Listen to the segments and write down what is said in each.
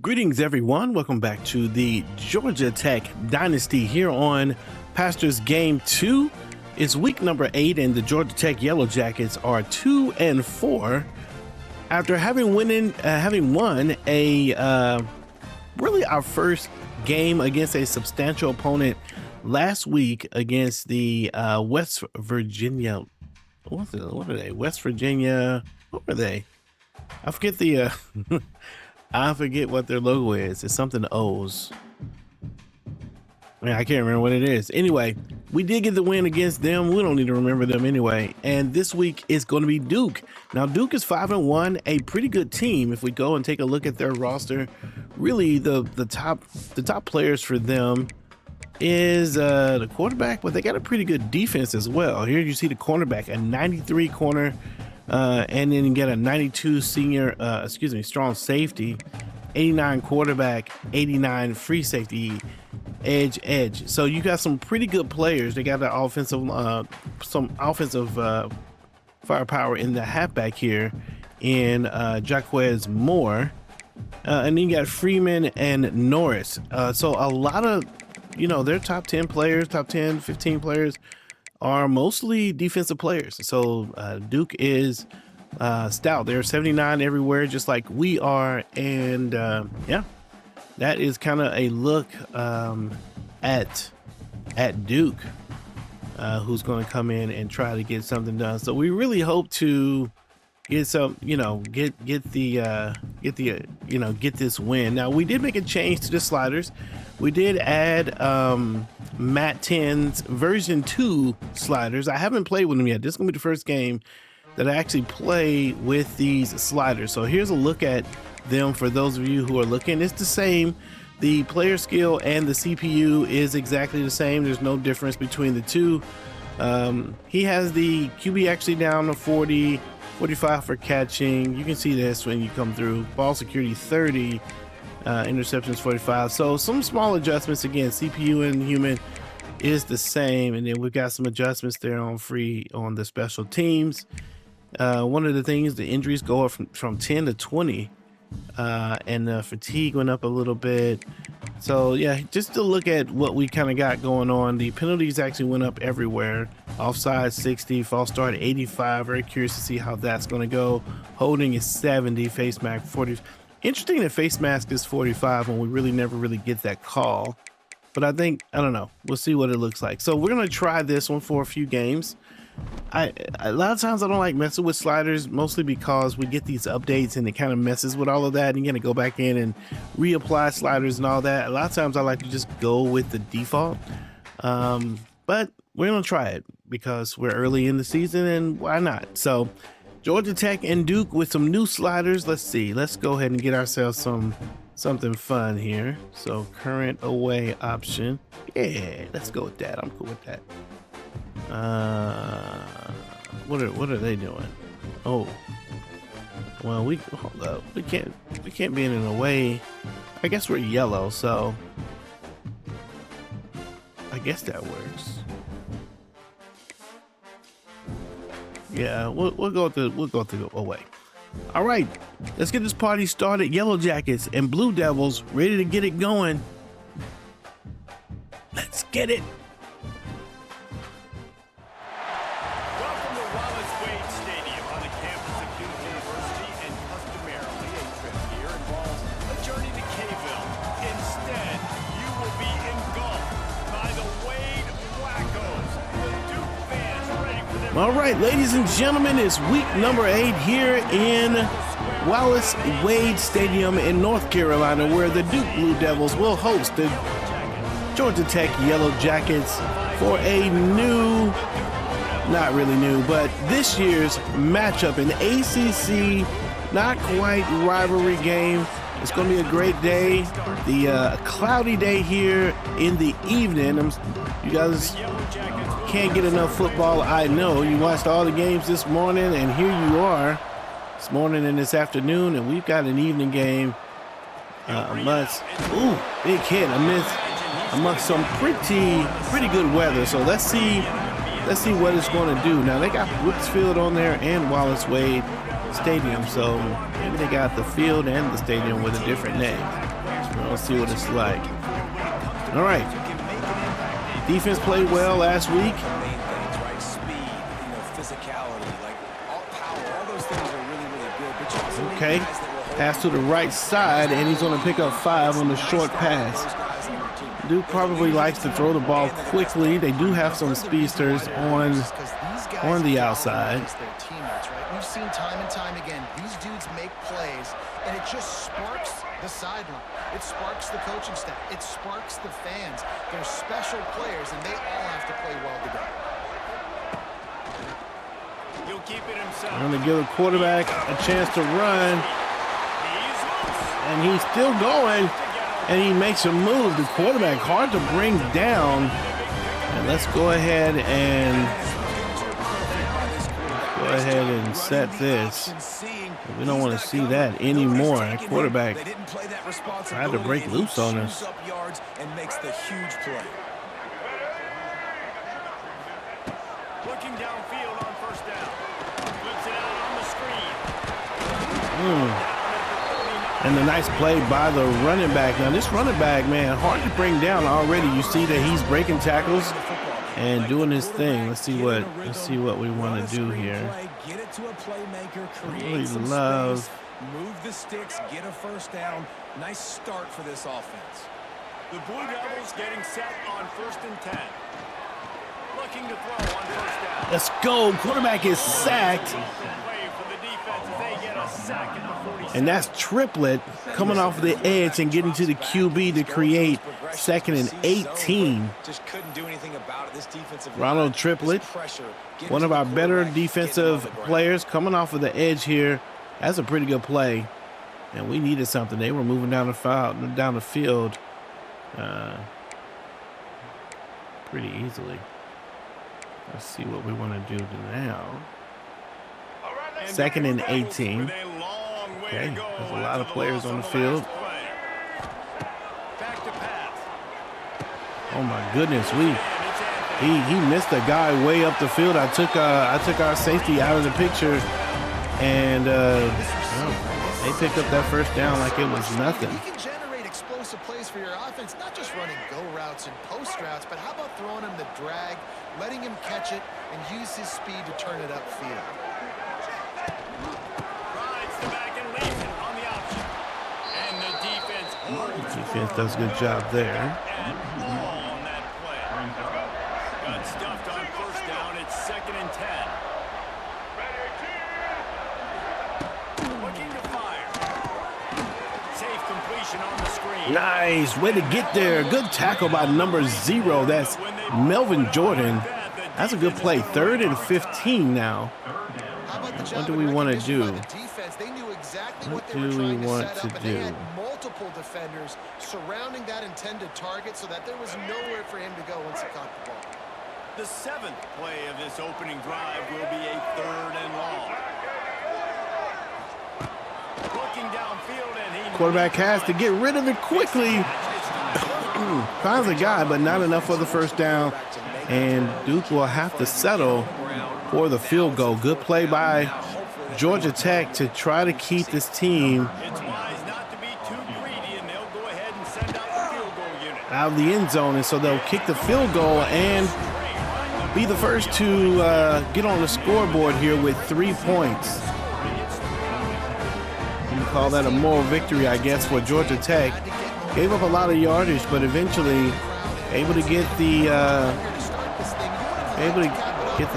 Greetings, everyone. Welcome back to the Georgia Tech Dynasty here on Pastors Game 2. It's week number 8, and the Georgia Tech Yellowjackets are 2-4 after having won really our first game against a substantial opponent last week against the West Virginia. What are they? West Virginia. What were they? I forget the. I forget what their logo is. It's something O's. Man, I can't remember what it is. Anyway, we did get the win against them. We don't need to remember them anyway. And this week is going to be Duke. Now, Duke is 5-1, a pretty good team. If we go and take a look at their roster, really the top players for them is the quarterback, but they got a pretty good defense as well. Here you see the cornerback, a 93 corner. And then you get a 92 strong safety, 89 quarterback, 89 free safety, edge. So you got some pretty good players. They got the some offensive firepower in the halfback here in Jaquez Moore, and then you got Freeman and Norris. So a lot of their top 10 players, top 10, 15 players are mostly defensive players. So Duke is stout. They're 79 everywhere, just like we are. And yeah, that is kind of a look at Duke, who's going to come in and try to get something done. So we really hope to get some, get this win. Now, we did make a change to the sliders. We did add Matt 10's version 2 sliders. I haven't played with them yet. This is gonna be the first game that I actually play with these sliders. So here's a look at them for those of you who are looking. It's the same. The player skill and the CPU is exactly the same. There's no difference between the two. He has the QB actually down to 40, 45 for catching. You can see this when you come through. Ball security 30. Interceptions 45. So some small adjustments. Again, CPU and human is the same, and then we've got some adjustments there on the special teams. One of the things, the injuries go up from 10 to 20, and the fatigue went up a little bit. So yeah, just to look at what we kind of got going on, the penalties actually went up everywhere. Offside 60, false start 85. Very curious to see how that's going to go. Holding is 70, face mask 40. Interesting that face mask is 45 when we really never get that call. But I don't know. We'll see what it looks like. So we're going to try this one for a few games. A lot of times I don't like messing with sliders, mostly because we get these updates and it kind of messes with all of that. And you're going to go back in and reapply sliders and all that. A lot of times I like to just go with the default. But we're going to try it because we're early in the season, and why not? So Georgia Tech and Duke with some new sliders. Let's see. Let's go ahead and get ourselves something fun here. So current away option. Yeah, let's go with that. I'm cool with that. What are they doing? Oh, well, hold up. We can't be in an away. I guess we're yellow, so I guess that works. Yeah, we'll go with the away. All right, let's get this party started. Yellowjackets and Blue Devils ready to get it going. Let's get it. Welcome to Wallace Wade Stadium on the campus of Duke University, and customarily a trip here involves a journey to K-ville. Instead, you will be engulfed by the Wade Wackos, the Duke fans ready for them. All right, ladies and gentlemen, it's week number 8 here in Wallace Wade Stadium in North Carolina, where the Duke Blue Devils will host the Georgia Tech Yellowjackets for a new, not really new, but this year's matchup, an ACC, not quite rivalry game. It's going to be a great day. The cloudy day here in the evening. You guys can't get enough football, I know. You watched all the games this morning, and here you are this morning and this afternoon, and we've got an evening game big hit, amongst some pretty good weather. So let's see what it's going to do. Now they got Brooks Field on there and Wallace Wade Stadium, so maybe they got the field and the stadium with a different name. We'll see what it's like. All right. Defense played well last week. Okay. Pass to the right side, and he's going to pick up 5 on the short pass. Duke probably likes to throw the ball quickly. They do have some speedsters on the outside. We've seen time and time again, these dudes make plays, and it just sparks the sideline. It sparks the coaching staff. It sparks the fans. They're special players, and they all have to play well together. He'll keep it himself. I'm going to give the quarterback a chance to run. And he's still going. And he makes a move. The quarterback hard to bring down. And let's go ahead and set this. We don't want to see that anymore. That quarterback tried to break loose on us. Looking downfield on first down. Flips it out on the screen. And a nice play by the running back. Now this running back, man, hard to bring down already. You see that he's breaking tackles and doing his thing. Let's see what we want to do here. Get it to a playmaker, Really love. Move the sticks, get a first down. Nice start for this offense. The Blue Devils getting set on 1st and 10. Looking to throw on first down. Let's go. Quarterback is sacked. And that's Triplet coming off the edge and getting to the QB to create 2nd and 18. Just couldn't do anything about it. This defensive Ronald Triplet, one of our better defensive players, coming off of the edge here. That's a pretty good play. And we needed something. They were moving down the field pretty easily. Let's see what we want to do now. 2nd and 18. Okay, there's a lot of players on the field. Oh my goodness, he missed a guy way up the field. I took our safety out of the picture, and they picked up that first down like it was nothing. You can generate explosive plays for your offense, not just running go routes and post routes, but how about throwing him the drag, letting him catch it, and use his speed to turn it upfield. Defense does a good job there. Got stuffed on first down. It's 2nd and 10. Looking to fire. Safe completion on the screen. Nice way to get there. Good tackle by number 0. That's Melvin Jordan. That's a good play. 3rd and 15 now. What do we want to do? What do we want to do? Multiple defenders surrounding that intended target so that there was nowhere for him to go once he caught the ball. The 7th play of this opening drive will be a 3rd and long. Looking downfield, and he Quarterback has to get rid of it quickly. Finds a guy, but not enough for the first down. And Duke will have to settle for the field goal. Good play by Georgia Tech to try to keep this team out of the end zone, and so they'll kick the field goal and be the first to get on the scoreboard here with 3 points. You can call that a moral victory, I guess, for Georgia Tech. Gave up a lot of yardage, but eventually able to get the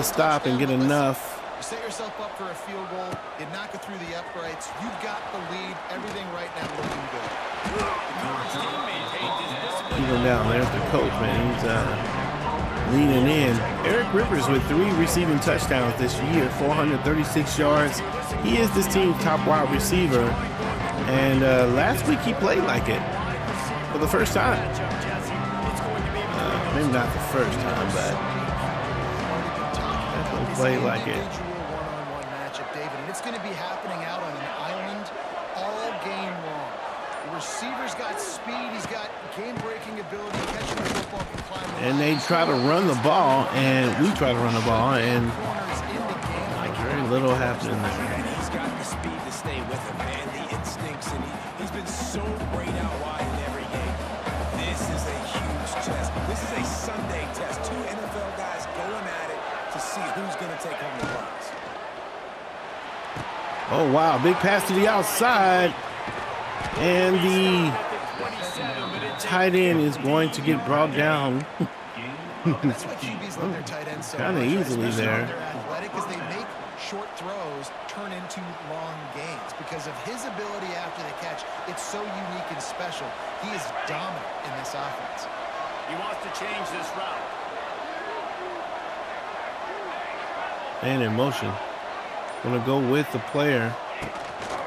stop and get enough. You set yourself up for a field goal. You knock it through the uprights. You've got the lead. Everything right now looking good. Even down there's the coach, man. He's leaning in. Eric Rivers with 3 receiving touchdowns this year, 436 yards. He is this team's top wide receiver. And last week he played like it for the first time. Maybe not the first time, but definitely played like it. One-on-one matchup, David, and it's going to be happening out on an island all game long. The receiver's got speed. He's got game-breaking ability, catching the football, can climb. And they try to run the ball, and we try to run the ball, and very little happening there. He's got the speed to stay with him, man. The instincts, and he's been so great out wide in every This is a Sunday test. Two NFL guys going at it to see who's going to take home the prize. Oh, wow. Big pass to the outside. And the tight end is going to get brought down. That's why QBs love their tight ends so kind of easily there. They're athletic because they make short throws turn into long gains because of his ability after the catch. It's so unique and special. He is dominant in this offense. He wants to change this route. And in motion. Gonna go with the player.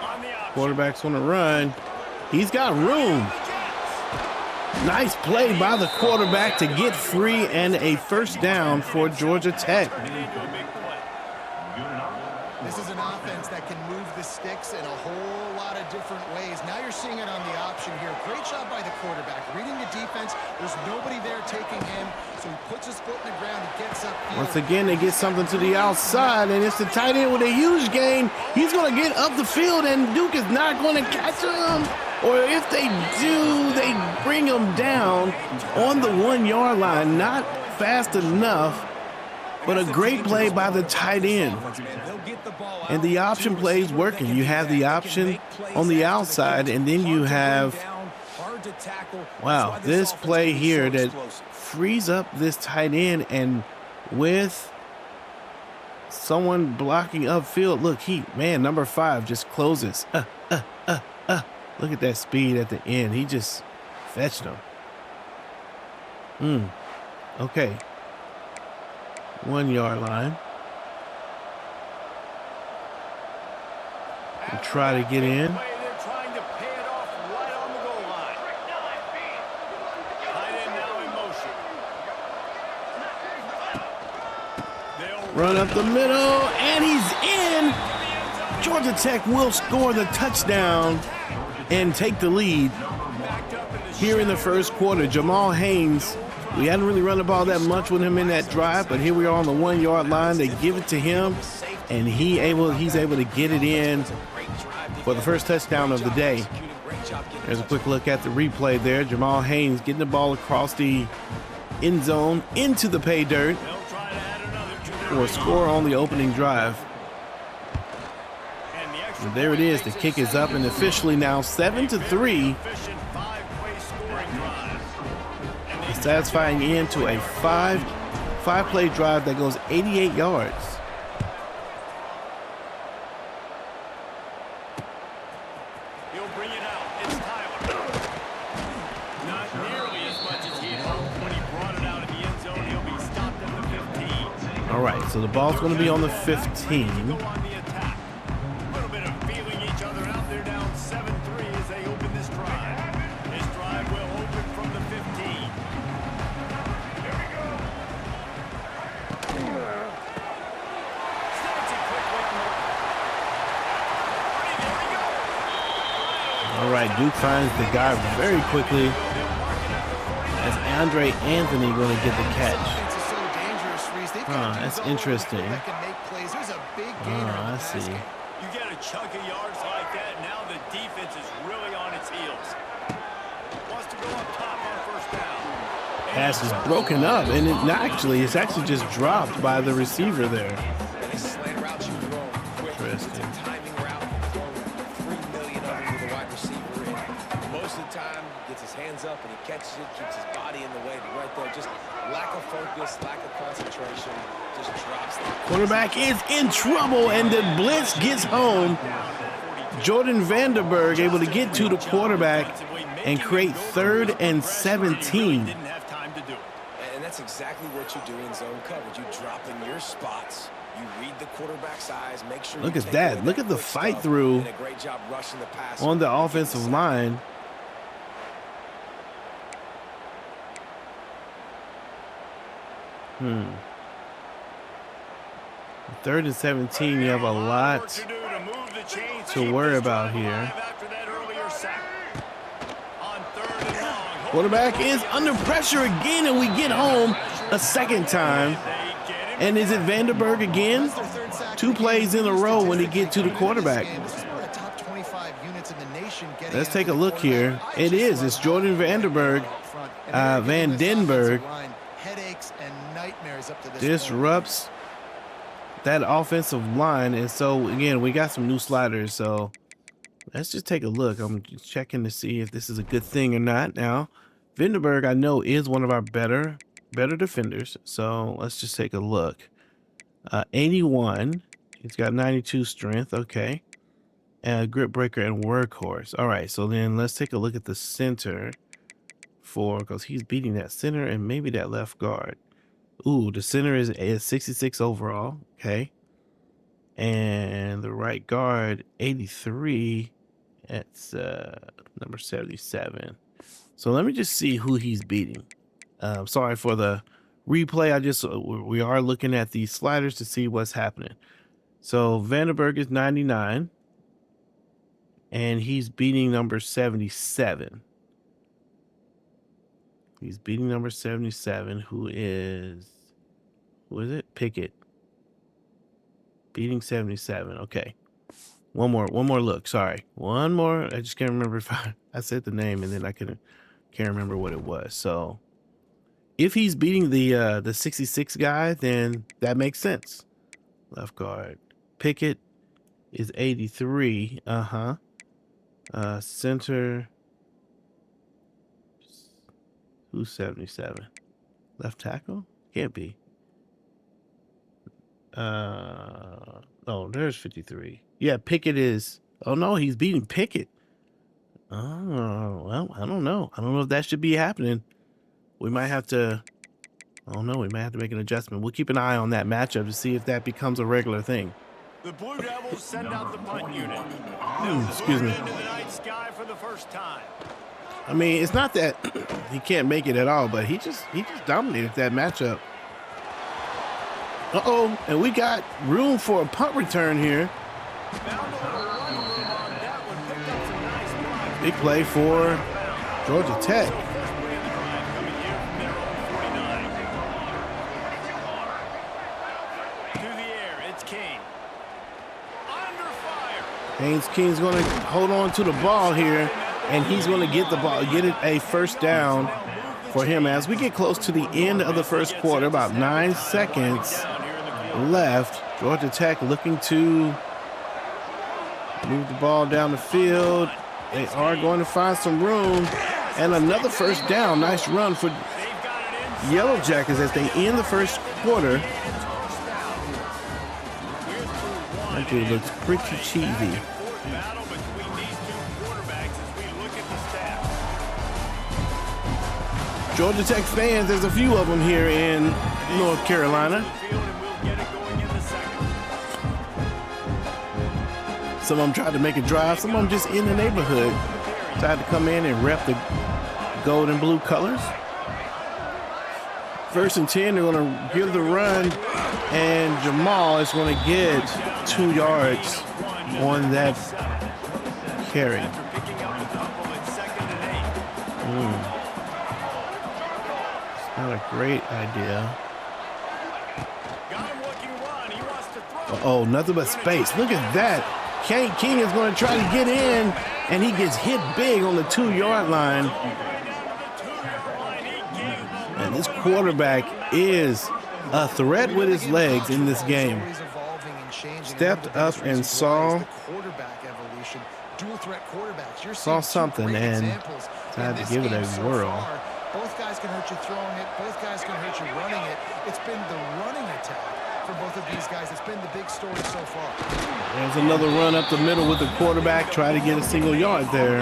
On the option. Quarterback's gonna run. He's got room. Nice play by the quarterback to get free and a first down for Georgia Tech. This is an offense that can move the sticks in a whole lot of different ways. Now you're seeing it on the option here. Great job by the quarterback. Reading the defense. There's nobody there taking him, so he puts his foot in the ground. He gets up. Once again, they get something to the outside, and it's the tight end with a huge gain. He's going to get up the field, and Duke is not going to catch him. Or if they do, they bring him down on the 1 yard line. Not fast enough, but a great play by the tight end. And the option play is working. You have the option on the outside, and then you have, wow, this play here that frees up this tight end, and with someone blocking upfield, look, number 5 just closes. Look at that speed at the end. He just fetched him. Okay. 1 yard line. We'll try to get in. They're trying to pay it off right on the goal line. Tight end now in motion. Run up the middle, and he's in. Georgia Tech will score the touchdown and take the lead here in the first quarter. Jamal Haynes, we hadn't really run the ball that much with him in that drive, but here we are on the 1 yard line. They give it to him, and he's able to get it in for the first touchdown of the day. There's a quick look at the replay there. Jamal Haynes getting the ball across the end zone into the pay dirt for a score on the opening drive. And there it is. The kick is up, and officially now 7-3. A satisfying end to a five-play drive that goes 88 yards. He'll bring it out. It's Tyler. Not nearly as much as he had hoped when he brought it out in the end zone. He'll be stopped at the 15. All right, so the ball's going to be on the 15. All right, Duke finds the guy very quickly as Andre Anthony going to get the catch. That's interesting. I see. You get a chunk of yards like that, now the defense is really on its heels. Wants to go up top on first down. Pass is broken up, and it's actually just dropped by the receiver there. Interesting. Up and he catches it, keeps his body in the way, but right there, just lack of focus, lack of concentration, just drops the quarterback is in trouble, and the blitz gets home. Jordan Vanderberg able to get to the quarterback and create 3rd and 17. Didn't have time to do it. And that's exactly what you do in zone coverage. You drop in your spots. You read the quarterback's eyes, make sure. Look at that. Look at the fight through on the offensive line. Third and 17, you have a lot to worry about here. Quarterback is under pressure again, and we get home a second time. And is it Vanderberg again? 2 plays in a row when he get to the quarterback. Let's take a look here. It is. It's Jordan Vanderberg. Van Denberg headaches and nightmares up to this disrupts that offensive line. And so again, we got some new sliders, so let's just take a look. I'm just checking to see if this is a good thing or not. Now Vandenberg, I know, is one of our better defenders, so let's just take a look. 81, he's got 92 strength. Okay, grip breaker and workhorse. All right, so then let's take a look at the center because he's beating that center and maybe that left guard. Ooh, the center is 66 overall. Okay. And the right guard, 83. That's number 77. So let me just see who he's beating. Sorry for the replay. We are looking at these sliders to see what's happening. So Vandenberg is 99. And he's beating number 77. He's beating number 77, who is it? Pickett. Beating 77. Okay. One more look. Sorry. One more. I just can't remember if I said the name and then I can't remember what it was. So if he's beating the 66 guy, then that makes sense. Left guard. Pickett is 83. Center. Who's 77? Left tackle? Can't be. Oh, there's 53. Yeah, Pickett is. Oh no, he's beating Pickett. Oh, well, I don't know. I don't know if that should be happening. We might have to. Oh no, we might have to make an adjustment. We'll keep an eye on that matchup to see if that becomes a regular thing. The Blue Devils send out the punt unit. Excuse me. Into the night sky for the first time. I mean, it's not that he can't make it at all, but he just dominated that matchup. And we got room for a punt return here. Big play for Georgia Tech. To the air, it's King. Under fire. King's going to hold on to the ball here. And he's going to get the ball, get it a first down for him as we get close to the end of the first quarter. About 9 seconds left. Georgia Tech looking to move the ball down the field. They are going to find some room. And another first down. Nice run for Yellowjackets as they end the first quarter. That dude looks pretty cheesy. Georgia Tech fans, there's a few of them here in North Carolina. Some of them tried to make a drive. Some of them just in the neighborhood tried to come in and rep the gold and blue colors. 1st and 10, they're going to give the run, and Jamal is going to get 2 yards on that carry. Not a great idea. Oh, nothing but space. Look at that. King is going to try to get in, and he gets hit big on the 2-yard line. And this quarterback is a threat with his legs in this game. Stepped up and saw something and decided to give it a whirl. Both guys can hurt you throwing it. Both guys can hurt you running it. It's been the running attack for both of these guys. It's been the big story so far. There's another run up the middle with the quarterback. Try to get a single yard there.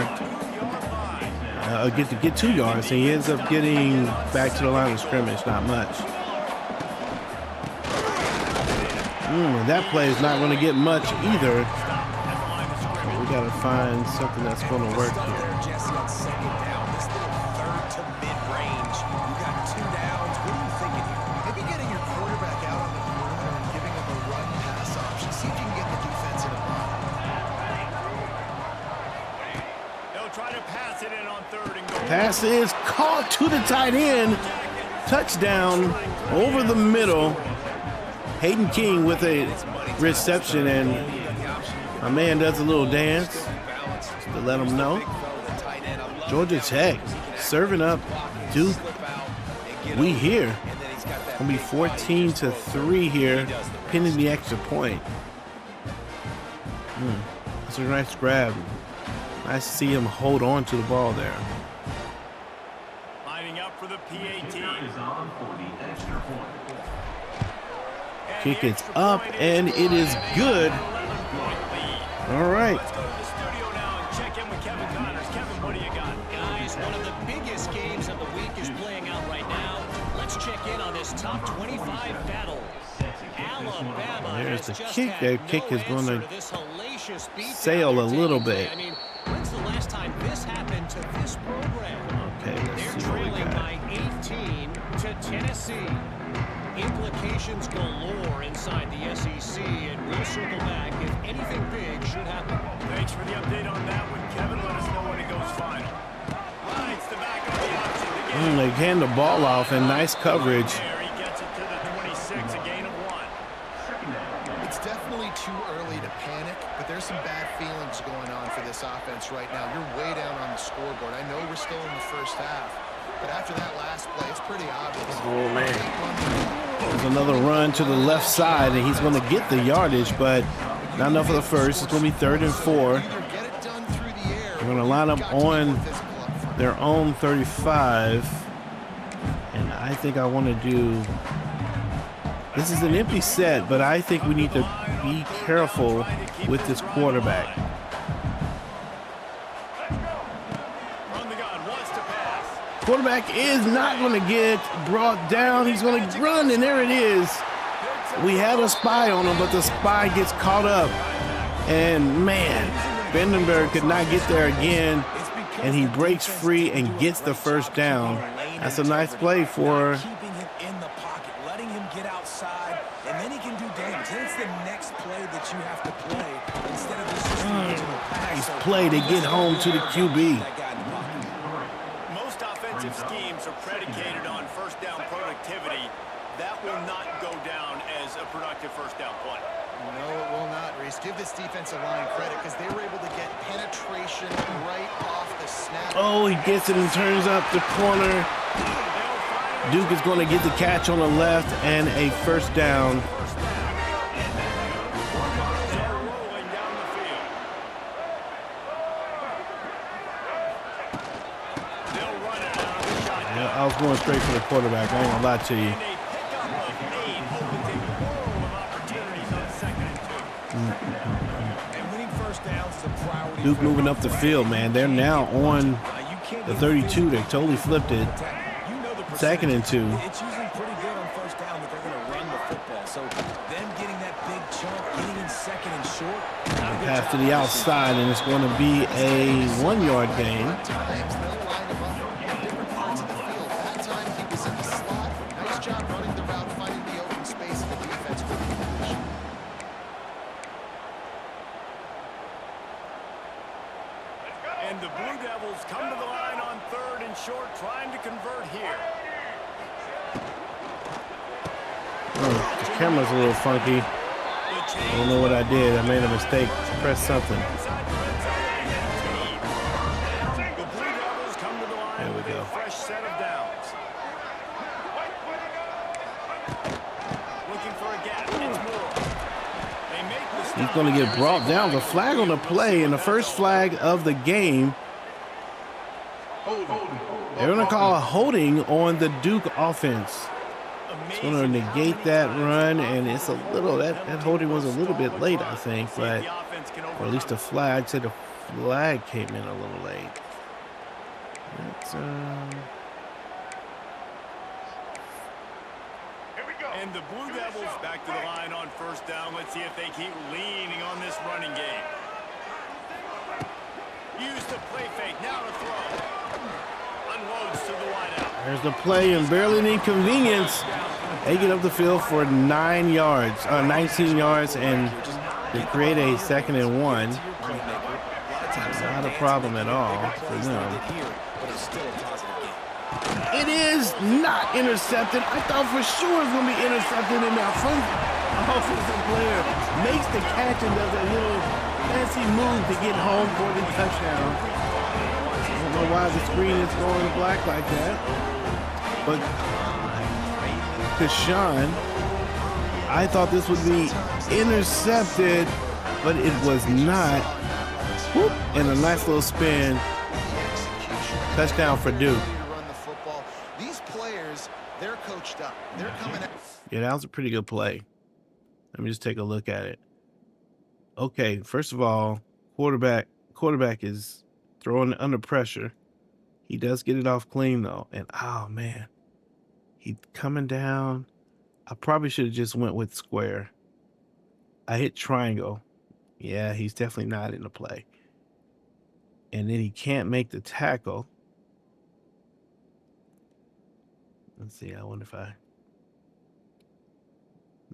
Get 2 yards. And he ends up getting back to the line of scrimmage. Not much. That play is not going to get much either. We got to find something that's going to work here. Pass is caught to the tight end. Touchdown over the middle. Hayden King with a reception, and my man does a little dance to let him know. Georgia Tech serving up Duke. We here. It's gonna be 14-3 here, pinning the extra point. That's a nice grab. Nice to see him hold on to the ball there. Lining up for the PAT. Kick is up and it is good. All right. Let's go to the studio now and check in with Kevin Connors. Kevin, what do you got? Guys, one of the biggest games of the week is playing out right now. Let's check in on this top 25 battle. Alabama. There's the has just kick. had That kick no is going answer to this hellacious beatdown sail a they're little taking bit. today. I mean, when's the last time this happened to this program? Okay, let's They're see what we trailing got. by 18 to Tennessee. Implications galore inside the SEC, and we'll circle back if anything big should happen. Thanks for the update on that one, Kevin. Let us know when it goes final. Rides the back of the option. They hand the ball off and nice coverage. There, he gets it to the 26, a gain of 1. It's definitely too early to panic, but there's some bad feelings going on for this offense right now. You're way down on the scoreboard. I know we're still in the first half, but after that last play, it's pretty obvious. Oh, man. There's another run to the left side, and he's going to get the yardage, but not enough for the first. It's going to be 3rd and 4. Get it done through the air. They're going to line up on their own 35, and I think I want to do... This is an empty set, but I think we need to be careful with this quarterback. From the gun, wants to pass. Quarterback is not going to get brought down. He's going to run, and there it is. We had a spy on him, but the spy gets caught up. And, man, Vandenberg could not get there again, and he breaks free and gets the first down. That's a nice play for... Keeping him in the pocket, letting him get outside, and then he can do damage. Then it's the next play that you have to play instead of just original pass. Nice play to get home to the QB. That guy in the pocket. Most offensive schemes are predicated on first down productivity. That will not go down as a productive first down play. No, it will not, Reese. Give this defensive line credit because they were able to get penetration right off the snap. Oh, he gets it and turns up the corner. Duke is going to get the catch on the left and a first down. They're rolling down the field. They'll run it out of the shotgun. Yeah, I was going straight for the quarterback. I ain't going to lie to you. And a pickup of 8 opens a world of opportunities on 2nd and 2. And winning first downs is a priority. Duke for moving every up the player. field, man. They're now on You can't the get 32. They totally flipped it. You know the 2nd and 2. It's usually pretty good on first down that they're going to run the football. So them getting that big chunk, getting in 2nd and short. Pass to the outside, and it's going to be a 1-yard gain. Times they'll line him up in different parts of the field. That time he was in the slot. Nice job running the route, finding the open space in the defense for the completion. And the Blue Devils come to the line on 3rd and short, trying to convert here. Oh, the camera's a little funky. I don't know what I did. I made a mistake. Press something. Inside the red zone of the team. The Blue Devils come to the line There we with go. a fresh set of downs. Looking for a gap. It's Moore. They make the stop. He's going to get brought down. The flag on the play, and the first flag of the game. They're going to call a holding on the Duke offense. It's going to negate that run, and it's a little, that holding was a little bit late, I think, but, or at least the flag, said the flag came in a little late. That's, And the Blue Devils back to the line on first down. Let's see if they keep leaning on this running game. Use the play fake. Now to throw. Unloads to the wideout. there's the play, and barely an inconvenience. They get up the field for 19 yards, and they create a 2nd and 1. Not a problem at all for them. It is not intercepted. I thought for sure it was going to be intercepted, and that front offensive player makes the catch and does a little fancy move to get home for the touchdown. know why the screen is going black like that. But Kashawn, I thought this would be intercepted, but it was not. Whoop, and a nice little spin. Touchdown for Duke. These players, they're coached up. They're coming out. Yeah, that was a pretty good play. Let me just take a look at it. Okay, first of all, quarterback is throwing under pressure. He does get it off clean though. And oh man, he's coming down. I probably should have just went with square. I hit triangle. Yeah, he's definitely not in the play. And then he can't make the tackle. Let's see, I wonder if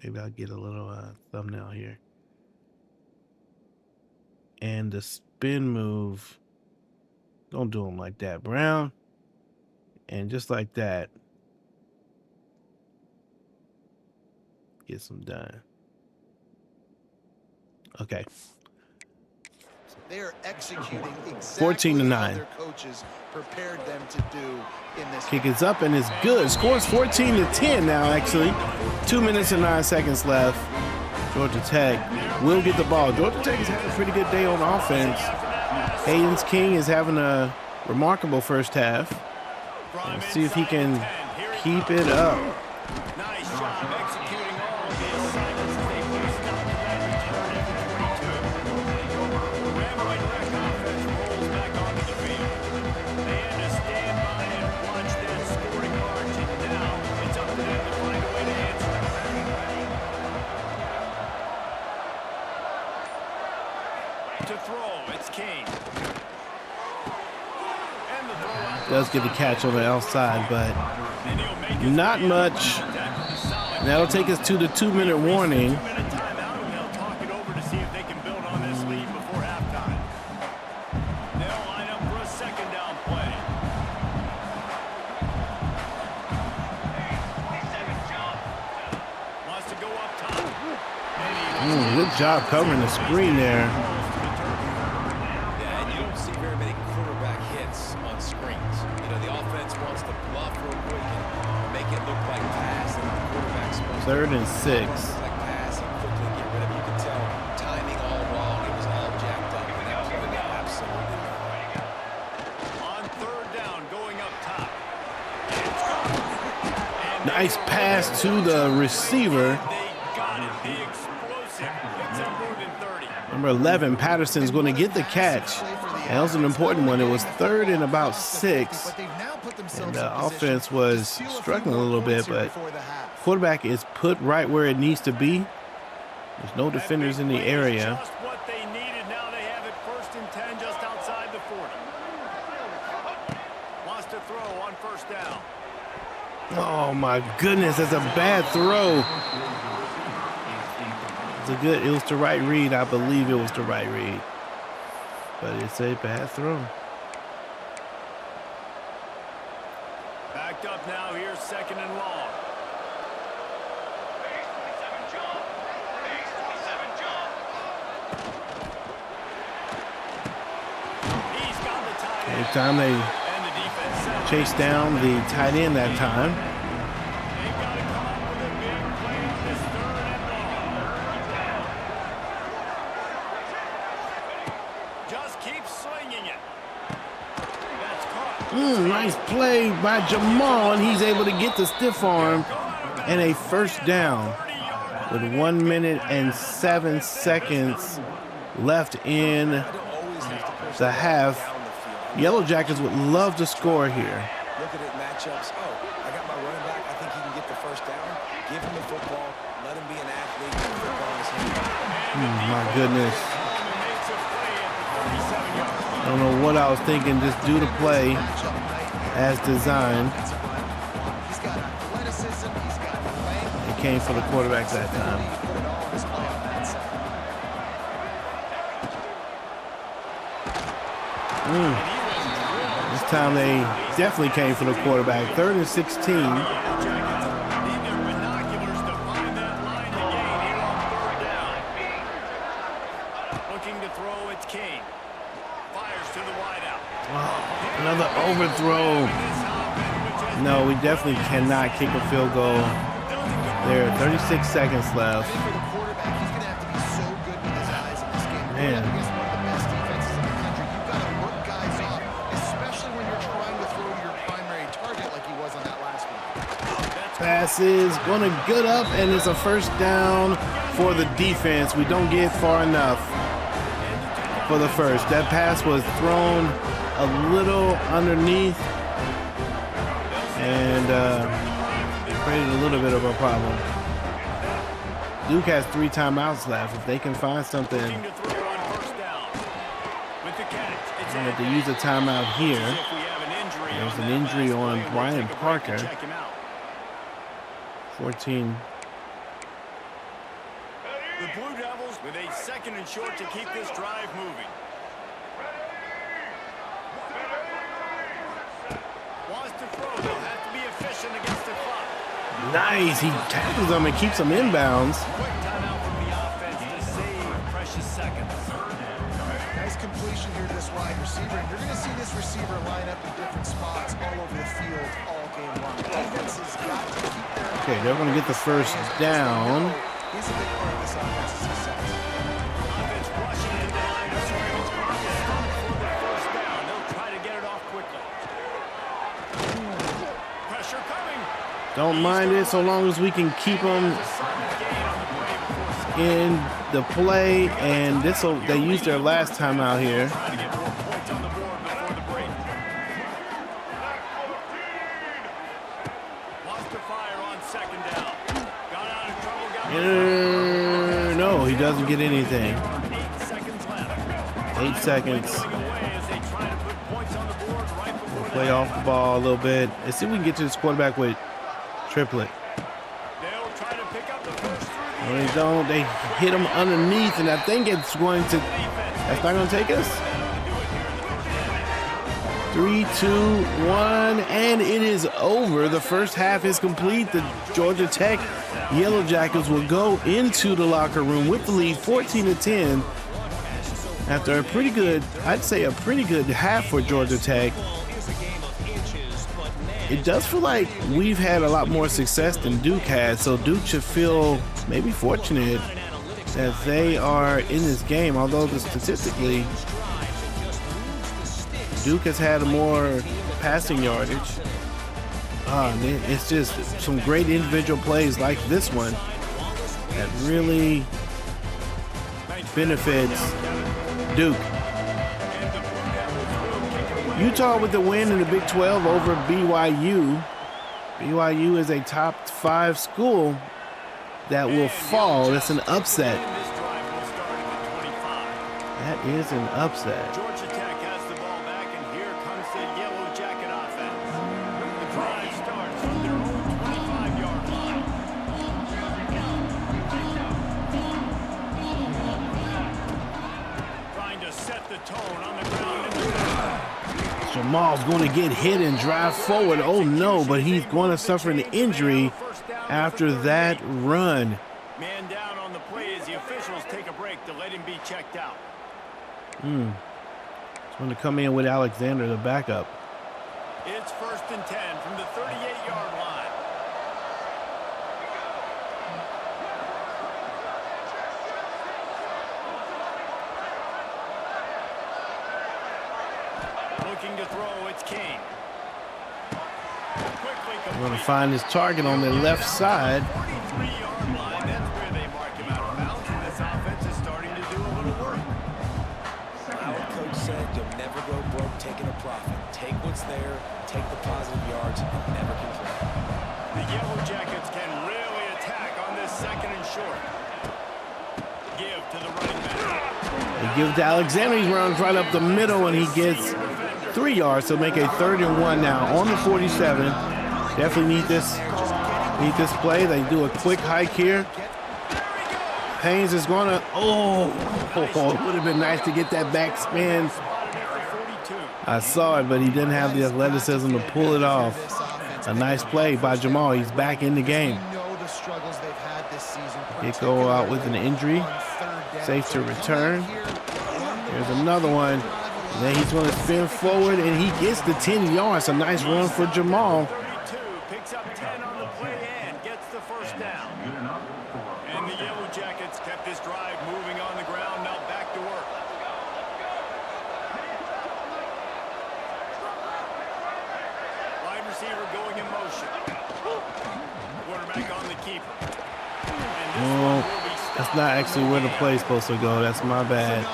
maybe I'll get a little thumbnail here. And the spin move, don't do him like that, Brown. And just like that, gets him done. Okay. They are executing exactly 14 to 9. what their coaches prepared them to do in this. Kick is up and it's good. Scores 14 to 10 now, actually. 2 minutes and 9 seconds left. Georgia Tech will get the ball. Georgia Tech has had a pretty good day on offense. Hayden's King is having a remarkable first half. Let's see if he can keep it up. Nice job executing all of the assignments that they placed out to that return after 22. Ramboy Wreck offense rolls back onto the field. They had to stand by and watch that scoring march, and now it's up to them to find a way to answer. To throw, it's King. And the throw out. Does get the catch on the outside, but And he'll make his not way much. out. Tackle is solid. That'll take us to the 2-minute warning. 2-minute timeout, and they'll talk it over to see if they can build on this lead before halftime. They'll line up for a second down play. Wants to go up top. Good job covering the screen there. Yeah, and you don't see very many quarterback hits on screens. You know, the offense wants to bluff real quick and make it look like pass, and the quarterback's supposed 3rd and to 6. look like pass and quickly get rid of it. You can tell timing all wrong. It was all jacked up, and that play was absolutely no. On 3rd down, going up top. It's gone. Nice pass to the receiver. They got it. The explosive. It's up more than 30. Number 11, Patterson's going to get the catch. That was an important one. It was 3rd and about 6. But they've now put themselves And the in position offense was to steal a few struggling a more little points bit, here but before the half. quarterback is put right where it needs to be. There's no defenders in the area. Just what they needed. Now they have it 1st and 10 just outside the 40. Wants to throw on 1st down. Oh my goodness, that's a bad throw. It was the right read. I believe it was the right read. But it's a bad throw. Backed up now here, 2nd and long. He's got the tight end. Every time they And the defense set. chase down the tight end that time. They've got to come up with a big play on this 3rd and long. Just keep swinging it. That's caught. Nice play by Jamal, and he's able to get the stiff arm and a 1st down with 1 minute and 7 seconds left in the half. Yellowjackets would love to score here. Look at it, matchups. Oh, I got my running back. I think he can get the 1st down. Give him the football. Let him be an athlete. Get the football in his hand. My goodness. I don't know what I was thinking. Just do the play as designed. He's got athleticism. He's got length. It came for the quarterback that time. He put it all on display on that side. This time they definitely came for the quarterback. 3rd and 16. Need their binoculars to find that line to gain here on 3rd down. Looking to throw, it's King. Fires to the wideout. Another the overthrow. No, we definitely cannot kick a field goal. There, 36 seconds left. For the quarterback, he's going to have to be so good with his eyes in this game. Man. Against one of the best defenses in the country, you've got to work guys off, especially when you're trying to throw to your primary target like he was on that last one. Pass is going to get up, and it's a first down for the defense. We don't get far enough for the first. That pass was thrown a little underneath and created a little bit of a problem. Duke has 3 timeouts left. If they can find something, they have to use a timeout here. There's an injury on Brian Parker. 14. The Blue Devils with a 2nd and short to keep this drive moving. Wants to throw. They'll have to be efficient against the clock. Nice. He tackles them and keeps them inbounds. Quick timeout from the offense to save precious seconds. Nice completion here to this wide receiver. And you're going to see this receiver line up in different spots all over the field all game long. Defense has got to keep their Okay, they're going to get the first down. He's a big part of this offense's success. Offense rushing into the line of scrimmage. Clock is stopped for the first down. They'll try to get it off quickly. Pressure coming. Don't mind it so long as we can keep them in the play. And they used their last time out here. Trying to get more points on the board before the break. Wants to fire on 2nd down. Got out of trouble. Got No, he doesn't get anything. 8 seconds left. 8 seconds. Going away as they try to put points on the board right before Play off the ball a little bit. Let's see if we can get to this quarterback with triplet. They'll try to pick up the first through the No, they don't. They hit him underneath, and I think it's going to. That's not going to take us. 3, 2, 1, and it is over. The first half is complete. The Georgia Tech Yellowjackets will go into the locker room with the lead 14-10 after a pretty good, I'd say a pretty good half for Georgia Tech. It does feel like we've had a lot more success than Duke had, so Duke should feel maybe fortunate that they are in this game, although statistically Duke has had more passing yardage. It's just some great individual plays like this one that really benefits Duke. Utah with the win in the Big 12 over BYU. BYU is a top 5 school that will fall. That's an upset. That is an upset. Georgia Tech has the ball back, and here comes the Yellow Jacket offense. The drive starts from their own 25-yard line. Trying to set the tone on the ground. Jamal's going to get hit and drive forward. Oh no, but he's going to suffer an injury after that run. Man down on the play as the officials take a break to let him be checked out. He's going to come in with Alexander, the backup. It's 1st and 10 from the 38-yard line. Looking to throw, it's King. Quickly We're going to find his target on the left side. 43-yard line, that's where they mark him out of bounds, and this offense is starting to do a little work. Our coach said you'll never go broke taking a profit. Take what's there, take the positive yards, and never complain. The Yellow Jackets can really attack on this 2nd and short. Give to the running back. They give to Alexander. He runs right up the middle, and he gets 3 yards to make a 3rd and 1 now on the 47. Definitely need this play. They do a quick hike here. Haynes is going to, it would have been nice to get that back spin. I saw it, but he didn't have the athleticism to pull it off. A nice play by Jamal. He's back in the game. It go out with an injury. Safe to return. Here's another one. Then he's going to spin forward, and he gets the 10 yards. A nice run for Jamal. 32 picks up 10 on the play and gets the first down. And the Yellow Jackets kept this drive moving on the ground. Now back to work. Wide receiver going in motion. Quarterback on the keeper. Well, that's not actually where the play's supposed to go. That's my bad.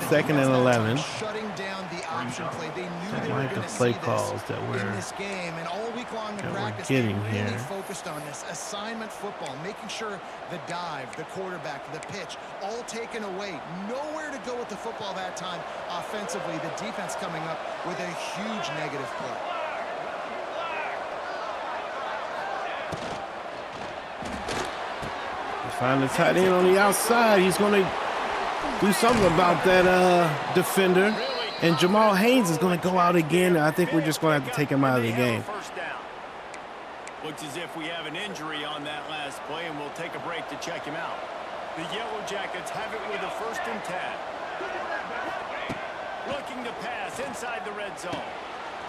Second and 11. Shutting down the option play. They knew That they were might going the to play see this calls that in we're this game, and all week long in that we're practice, getting they really here. focused on this assignment football, making sure the dive, the quarterback, the pitch, all taken away. Nowhere to go with the football that time. Offensively, the defense coming up with a huge negative play. Find the tight end on the outside. He's going to do something about that defender. And Jamal Haynes is going to go out again. I think we're just going to have to take him out of the game. First down. Looks as if we have an injury on that last play, and we'll take a break to check him out. The Yellow Jackets have it with a 1st and 10. Looking to pass inside the red zone.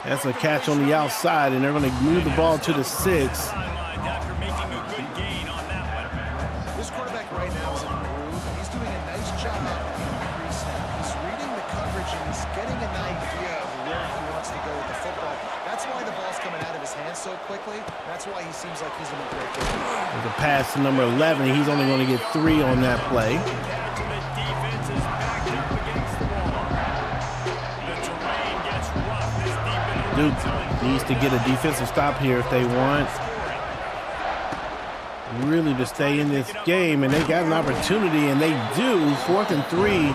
That's a catch on the outside, and they're going to move the ball to the 6. Sidelined after making a good gain on that one. This quarterback right now is in a groove. He's doing a nice job at pre-snap. He's reading the coverage, and he's getting an idea of where he wants to go with the football. That's why the ball's coming out of his hands so quickly. That's why he seems like he's in a great game. There's a pass to number 11. He's only going to get 3 on that play. The defense is backed up against the wall. The terrain gets rough this deep in the red Duke zone. needs to get a defensive stop here if they want really to stay in this game, and they got an opportunity, and they do. 4th and 3,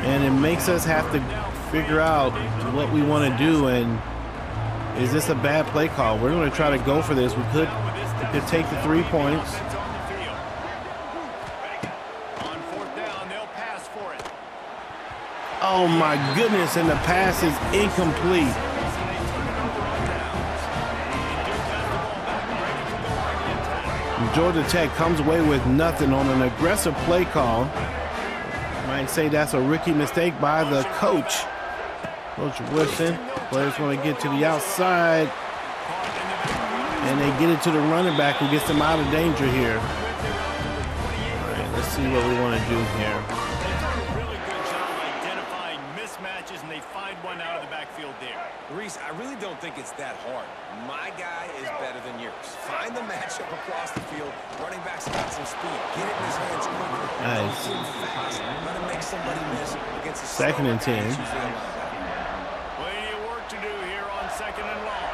and it makes us have to figure out what we want to do. And is this a bad play call? We're going to try to go for this. We could take the 3 points. On 4th down, they'll pass for it. Oh my goodness, and the pass is incomplete. Georgia Tech comes away with nothing on an aggressive play call. Might say that's a rookie mistake by the coach. Coach Woodson. Players want to get to the outside, and they get it to the running back who gets them out of danger here. All right, let's see what we want to do here. Really good job identifying mismatches, and they find one out of the backfield there. Reese, I really don't think it's that hard. My guy is better than yours. Find the matchup across the field. Running back's got some speed. Get it in his hands quickly. Nice. Fast. Let him make somebody miss against a 2nd and 10. Plenty of work to do here on 2nd and long.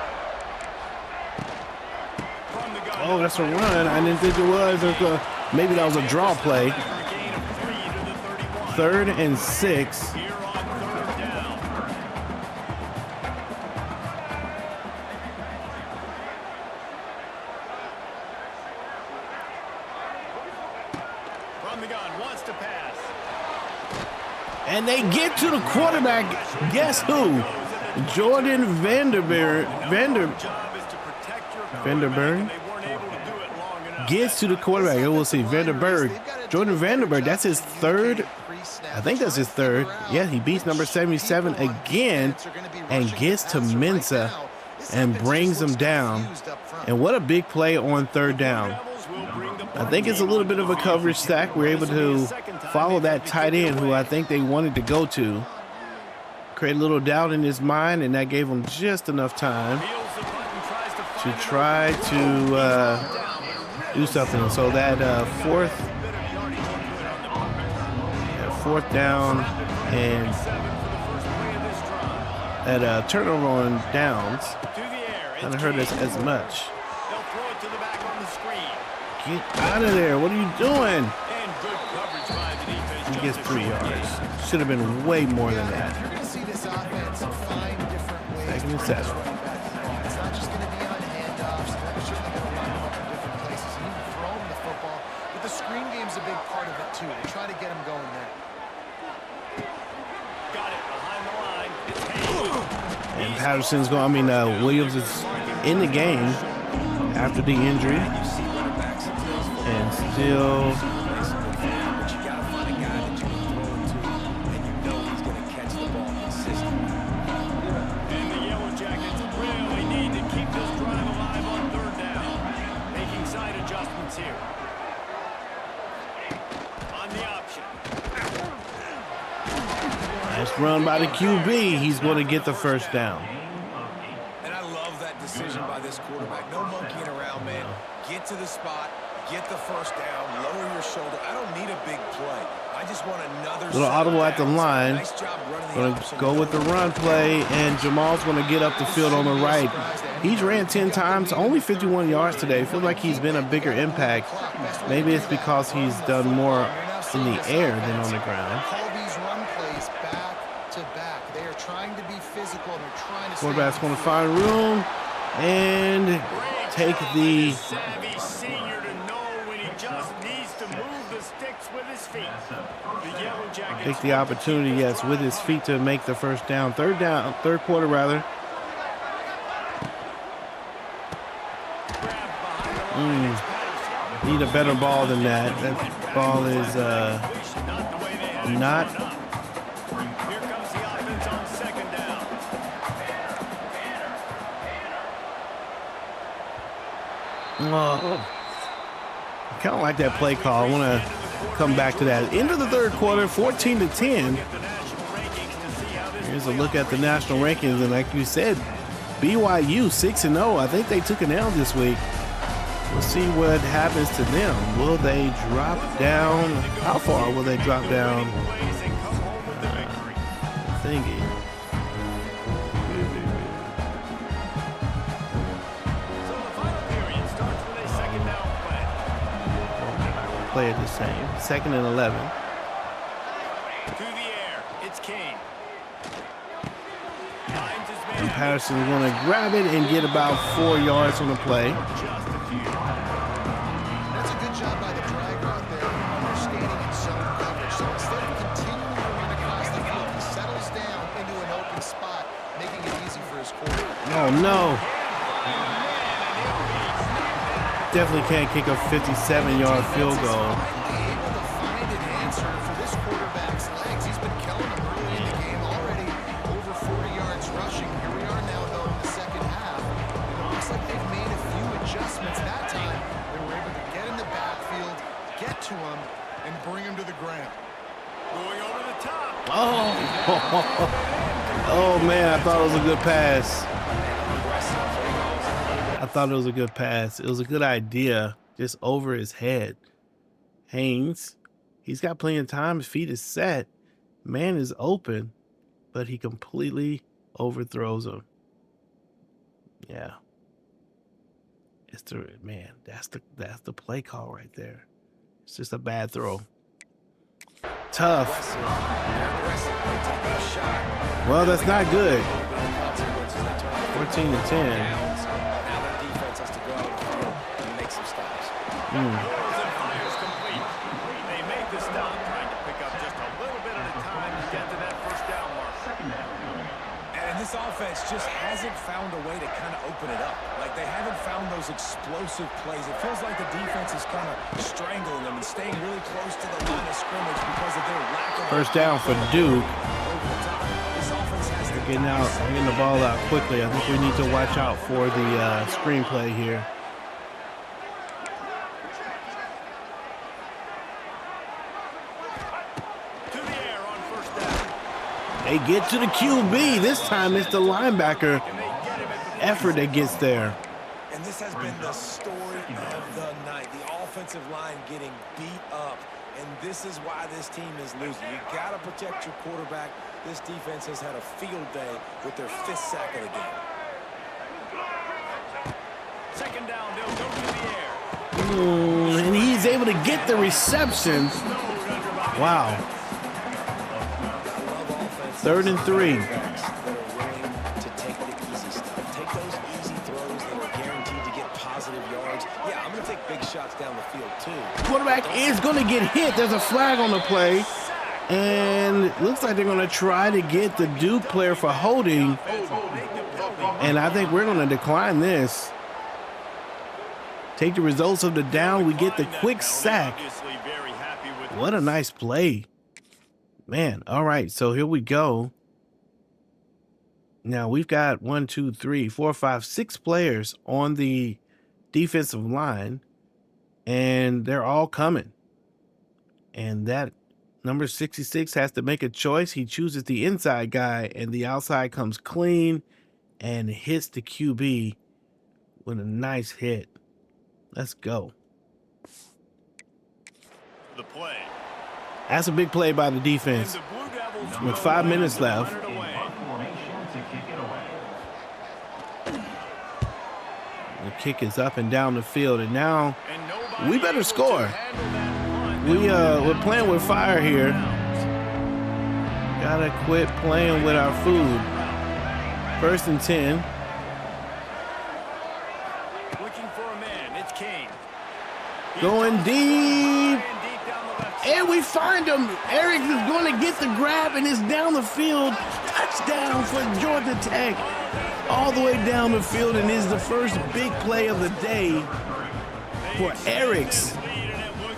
From the gun. Oh, that's a run. I didn't think it was. Maybe that was a draw play. For a gain of 3 to the 31. 3rd and 6. Here on 3rd down. From the gun, wants to pass. And they get to the quarterback. Guess who? Jordan Vanderberg. Job is to protect your Vanderberg quarterback, and they weren't able to do it long enough. gets to the quarterback. We'll see. Vanderberg. Jordan Vanderberg. That's his 3rd. I think that's his 3rd. Yeah, he beats number 77 again and gets to Mensa and brings him down. And what a big play on 3rd down. I think it's a little bit of a coverage stack. We're able to follow that tight end who I think they wanted to go to. Create a little doubt in his mind, and that gave him just enough time to try to do something. And so that 4th down and that turnover on downs doesn't hurt us as much. Get out of there. What are you doing? He gets 3 yards. Should have been way more than that. You're going to see this offense find different ways. 2nd and 7. It's not just going to be on handoffs. They're certainly going to line them up in different places and even throw them the football. But the screen game's a big part of it, too. They try to get them going there. Got it behind the line. It's Hayes. And Patterson's going, Williams is in the game after the injury. And still. But you got to find a guy that you can throw it to, and you know he's going to catch the ball run by the QB. He's going to get the first down. And I love that decision by this quarterback. No monkeying around, man. Get to the spot, get the first down, lower your shoulder. I don't need a big play. I just want another little audible at the line. Nice job running the Going to option. go with the run play, and Jamal's going to get up the field on the right. He's ran 10 times, only 51 yards today. Feels like he's been a bigger impact. Maybe it's because he's done more in the air than on the ground. Call these run plays back to back. They are trying to be physical, and they're trying to Quarterback's stay going to find room and take the Savvy senior to know when he just needs to move the sticks with his feet. The Yellowjackets take the opportunity, yes, with his feet to make the first down. Third quarter rather. Need a better ball than that. That ball is not. Here comes the offense on second down. I kind of like that play call. I want to come back to that. End of the third quarter, 14-10. Here's a look at the national rankings, and like you said, BYU 6-0. I think they took an L this week. We'll see what happens to them. Will they drop down? How far will they drop down? Thinking. So the final period starts with a second down play. Play it the same. 2nd and 11. To the air, it's Kane. Finds his man. And Patterson's going to grab it and get about 4 yards on the play. Just a few. That's a good job by the drag route there, understanding its zone coverage. So instead of continuing to run across the field, he settles down into an open spot, making it easy for his quarterback. Oh, no. Definitely can't kick a 57-yard field goal. Finally able to find an answer for this quarterback's legs. He's been killing them early in the game already, over 40 yards rushing. Here we are now, though, in the second half. And it looks like they've made a few adjustments that time. They were able to get in the backfield, get to him, and bring him to the ground. Going over the top. Oh, oh man, I thought it was a good pass. I thought it was a good pass. It was a good idea, just over his head. Haynes, he's got plenty of time. His feet is set. Man is open, but he completely overthrows him. Yeah. It's the man. That's the play call right there. It's just a bad throw. Tough. Well, that's not good. 14-10. Goes and fires complete. They make the stop, trying to pick up just a little bit at a time to get to that first down mark. And this offense just hasn't found a way to kind of open it up. Like, they haven't found those explosive plays. It feels like the defense is kind of strangling them and staying really close to the line of scrimmage because of their lack of... First down for Duke. Over the top. This offense has to Getting the ball out quickly. I think we need to watch out for the screenplay here. To the air on first down. They get to the QB. This time it's the linebacker effort that gets there. And this has been the story of the night. The offensive line getting beat up. And this is why this team is losing. You got to protect your quarterback. This defense has had a field day with their 5th sack of the game. Second down, they'll go to the air. And he's able to get the reception. Wow. 3rd and 3. That are willing to take the easy stuff. Take those easy throws that are guaranteed to get positive yards. Yeah, I'm going to take big shots down the field, too. Quarterback is going to get hit. There's a flag on the play. And it looks like they're going to try to get the Duke player for holding. And I think we're going to decline this. Take the results of the down. We get the quick sack. What a nice play. Man, all right, so here we go. Now we've got 1, 2, 3, 4, 5, 6 players on the defensive line, and they're all coming. And that, Number 66 has to make a choice. He chooses the inside guy, and the outside comes clean and hits the QB with a nice hit. Let's go. The play. That's a big play by the defense. And the Blue Devils With go 5 away minutes to left. run it away. The kick is up and down the field, and now And nobody we better able to score. handle that punt. We're playing with fire here. Gotta quit playing with our food. 1st and 10. Looking for a man. It's King. Going deep. Deep down the left And we find him. Eric is going to get the grab, and it's down the field. Touchdown for Georgia Tech. All the way down the field, and is the first big play of the day for Eric's.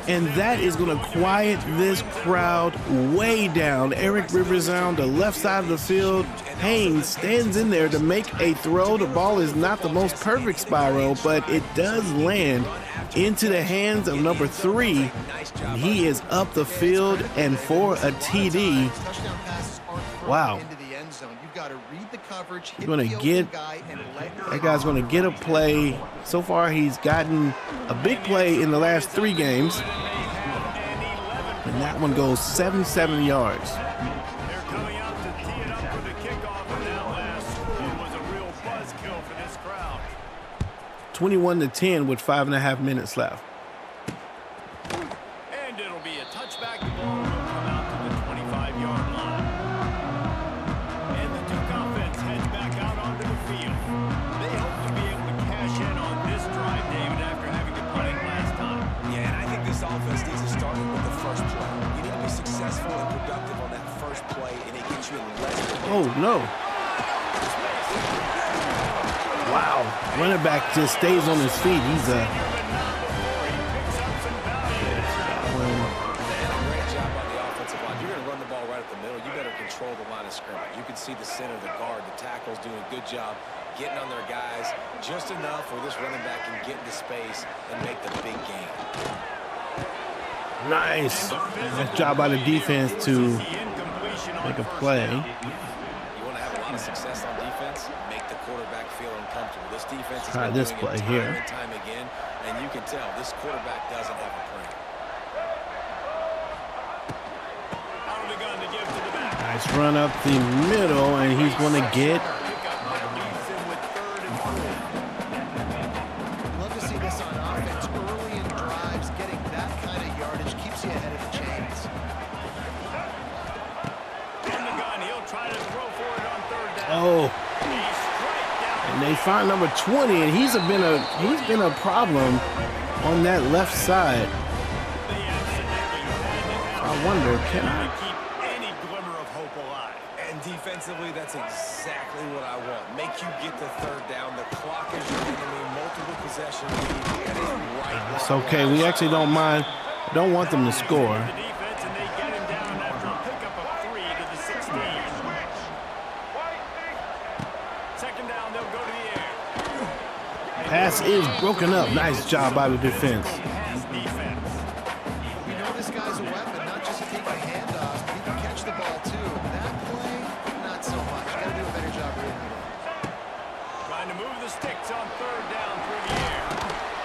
And that is going to quiet this crowd way down. Eric Rivers on the left side of the field. Haynes stands in there to make a throw. The ball is not the most perfect spiral, but it does land into the hands of number 3. He is up the field and for a TD. Wow. He's going to get, that guy's going to get a play. So far, he's gotten a big play in the last 3 games. And that one goes 77 yards. They're coming out to tee it up for the kickoff, and that last score was a real buzzkill for this crowd. 21-10 with 5.5 minutes left. And it'll be a touchback. The ball will come out to the 25-yard line. And the Duke offense heads back out onto the field. They hope to be able to cash in on this drive, David, after having to punt it last time. Yeah, and I think this offense needs to start with the first play. You need to be successful and productive on that first play, and it gets you in less. Oh, no. Wow. Running back just stays on his feet. He's Great job by the offensive line. You're going to run the ball right at the middle. You better control the line of scrimmage. You can see the center, the guard, the tackles doing a good job getting on their guys just enough where this running back can get into space and make the big game. nice. Nice job by the defense to make a play. You want to have a lot of success on defense, make the quarterback feel uncomfortable. This defense is Try been this doing play it time here. and time again, and you can tell this quarterback doesn't have a plan. Out of the gun to give to the back. Nice run up the middle, and he's going to get. Love to see this on offense. Early in drives, getting that kind of yardage keeps you ahead of the chains. In the gun, he'll try to throw for it on 3rd down. Oh, He's straight down. and they find number 20, and he's been a problem on that left side. They absolutely had to have I wonder, can to I? keep any glimmer of hope alive. And defensively, that's exactly what I want. Make you get the 3rd down. The clock is your enemy. Multiple possession lead. That is right. It's okay. We actually don't mind. Don't want them to score. The defense, and they get him down after a pickup of 3 to the 16. 2nd down, they'll go to the air. Pass is broken up. Nice job by the defense. Pass defense. We know this guy's a weapon, not just to take a handoff, but he can catch the ball too. That play, not so much. Got to do a better job reading it. Trying to move the sticks on 3rd down through the air.